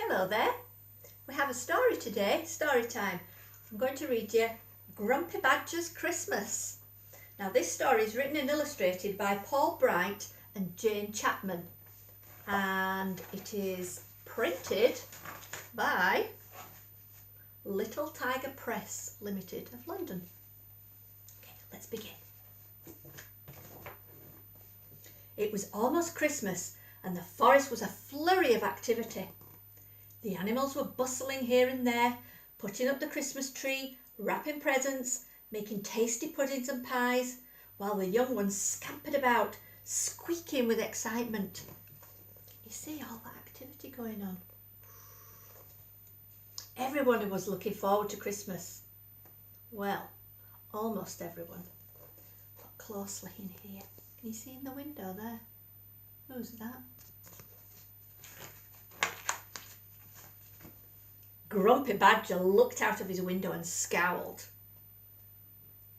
Hello there. We have a story today, story time. I'm going to read you Grumpy Badger's Christmas. Now this story is written and illustrated by Paul Bright and Jane Chapman, and it is printed by Little Tiger Press Limited of London. Okay, let's begin. It was almost Christmas and the forest was a flurry of activity. The animals were bustling here and there, putting up the Christmas tree, wrapping presents, making tasty puddings and pies, while the young ones scampered about, squeaking with excitement. You see all that activity going on? Everyone was looking forward to Christmas. Well, almost everyone. Look closely in here. Can you see in the window there? Who's that? Grumpy Badger looked out of his window and scowled.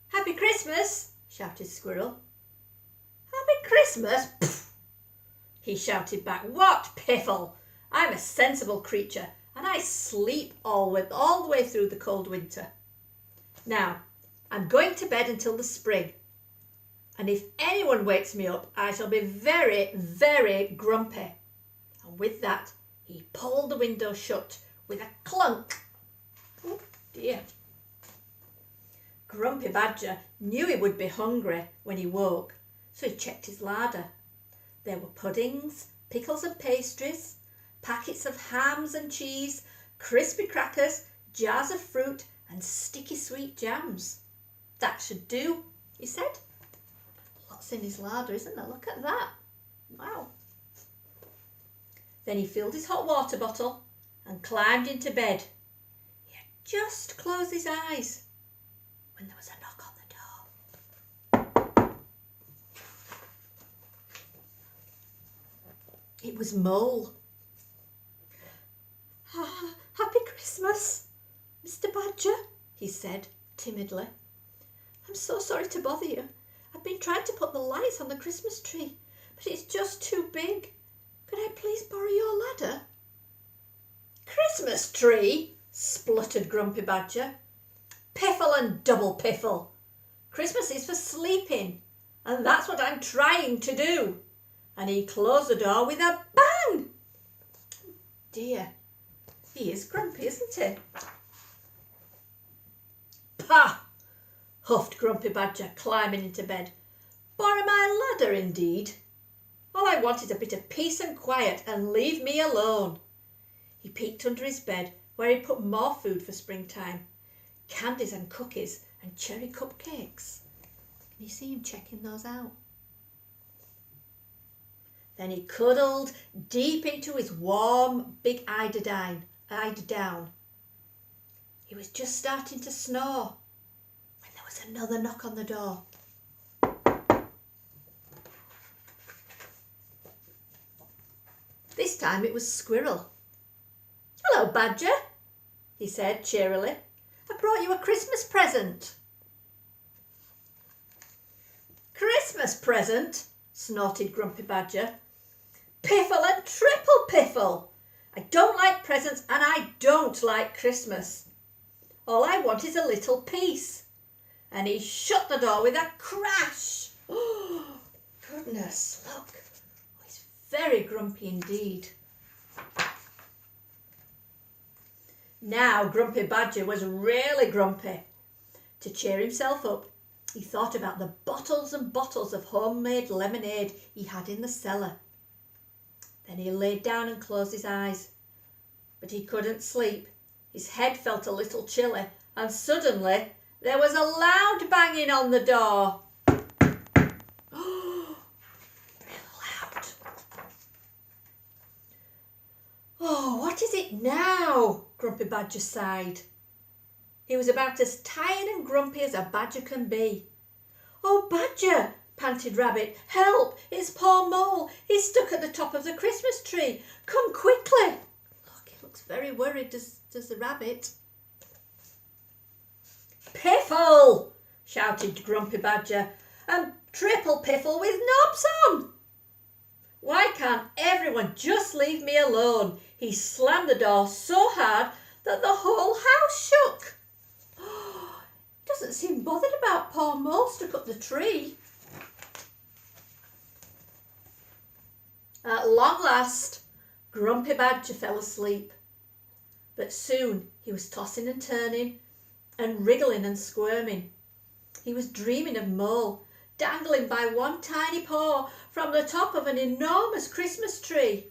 "Happy Christmas!" shouted Squirrel. "Happy Christmas!" Pfft! He shouted back. "What piffle! I'm a sensible creature and I sleep all the way through the cold winter. Now, I'm going to bed until the spring, and if anyone wakes me up, I shall be very, very grumpy." And with that, he pulled the window shut with a clunk. Oh dear. Grumpy Badger knew he would be hungry when he woke, so he checked his larder. There were puddings, pickles and pastries, packets of hams and cheese, crispy crackers, jars of fruit and sticky sweet jams. "That should do," he said. Lots in his larder, isn't there? Look at that. Wow. Then he filled his hot water bottle and climbed into bed. He had just closed his eyes when there was a knock on the door. It was Mole. "Happy Christmas, Mr. Badger," he said timidly. "I'm so sorry to bother you. I've been trying to put the lights on the Christmas tree, but it's just too big. Could I please borrow your ladder?" "Christmas tree?" spluttered Grumpy Badger. "Piffle and double piffle. Christmas is for sleeping, and that's what I'm trying to do." And he closed the door with a bang. Dear, he is grumpy, isn't he? "Pah!" huffed Grumpy Badger, climbing into bed. "Borrow my ladder, indeed. All I want is a bit of peace and quiet, and leave me alone." He peeked under his bed, where he put more food for springtime, candies and cookies and cherry cupcakes. Can you see him checking those out? Then he cuddled deep into his warm, big eiderdown. He was just starting to snore when there was another knock on the door. This time it was Squirrel. "Hello, Badger," he said cheerily. "I brought you a Christmas present." "Christmas present?" snorted Grumpy Badger. "Piffle and triple piffle! I don't like presents and I don't like Christmas. All I want is a little peace." And he shut the door with a crash. Oh, goodness, look. He's very grumpy indeed. Now Grumpy Badger was really grumpy. To cheer himself up, he thought about the bottles and bottles of homemade lemonade he had in the cellar. Then he laid down and closed his eyes. But he couldn't sleep. His head felt a little chilly, and suddenly there was a loud banging on the door. Oh, real loud. "Oh, what is it now?" Grumpy Badger sighed. He was about as tired and grumpy as a badger can be. "Oh, Badger," panted Rabbit. "Help! It's poor Mole. He's stuck at the top of the Christmas tree. Come quickly." Look, he looks very worried, does the rabbit. "Piffle!" shouted Grumpy Badger. "And triple piffle with knobs on." Why can't everyone just leave me alone? He slammed the door so hard that the whole house shook. Doesn't seem bothered about poor Mole stuck up the tree. At long last, Grumpy Badger fell asleep. But soon he was tossing and turning and wriggling and squirming. He was dreaming of Mole, dangling by one tiny paw from the top of an enormous Christmas tree.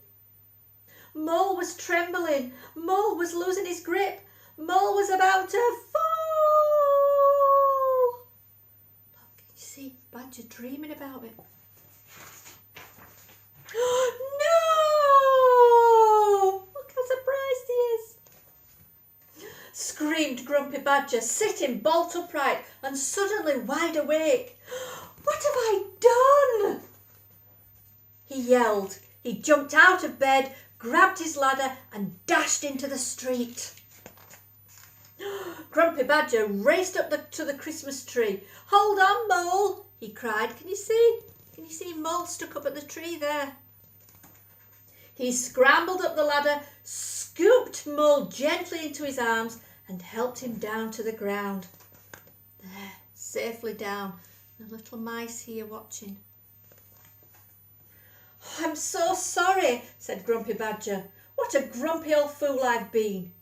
Mole was trembling. Mole was losing his grip. Mole was about to fall. Look, can you see Badger dreaming about it? No! Look how surprised he is. Screamed Grumpy Badger, sitting bolt upright and suddenly wide awake. What have I done? He yelled. He jumped out of bed, grabbed his ladder and dashed into the street. Grumpy Badger raced up to the Christmas tree. Hold on, Mole, he cried. Can you see? Can you see Mole stuck up at the tree there? He scrambled up the ladder, scooped Mole gently into his arms and helped him down to the ground. There, safely down. The little mice here watching. Oh, I'm so sorry, said Grumpy Badger. What a grumpy old fool I've been.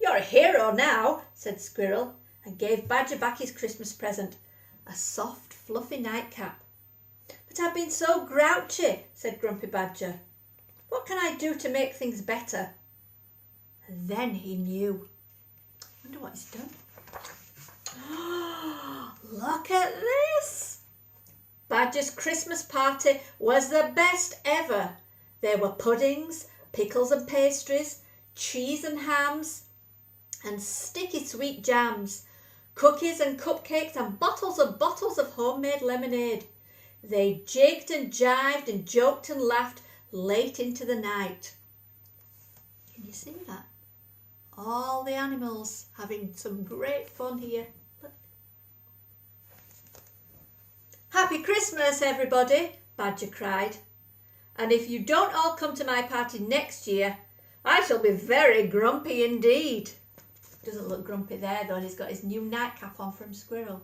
You're a hero now, said Squirrel, and gave Badger back his Christmas present, a soft, fluffy nightcap. But I've been so grouchy, said Grumpy Badger. What can I do to make things better? And then he knew. I wonder what he's done. Look at this! Badger's Christmas party was the best ever. There were puddings, pickles and pastries, cheese and hams, and sticky sweet jams, cookies and cupcakes and bottles of homemade lemonade. They jigged and jived and joked and laughed late into the night. Can you see that? All the animals having some great fun here. Look. Happy Christmas, everybody, Badger cried. And if you don't all come to my party next year, I shall be very grumpy indeed. Doesn't look grumpy there though, and he's got his new nightcap on from Squirrel.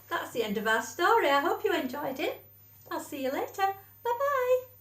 That's the end of our story. I hope you enjoyed it. I'll see you later. Bye-bye.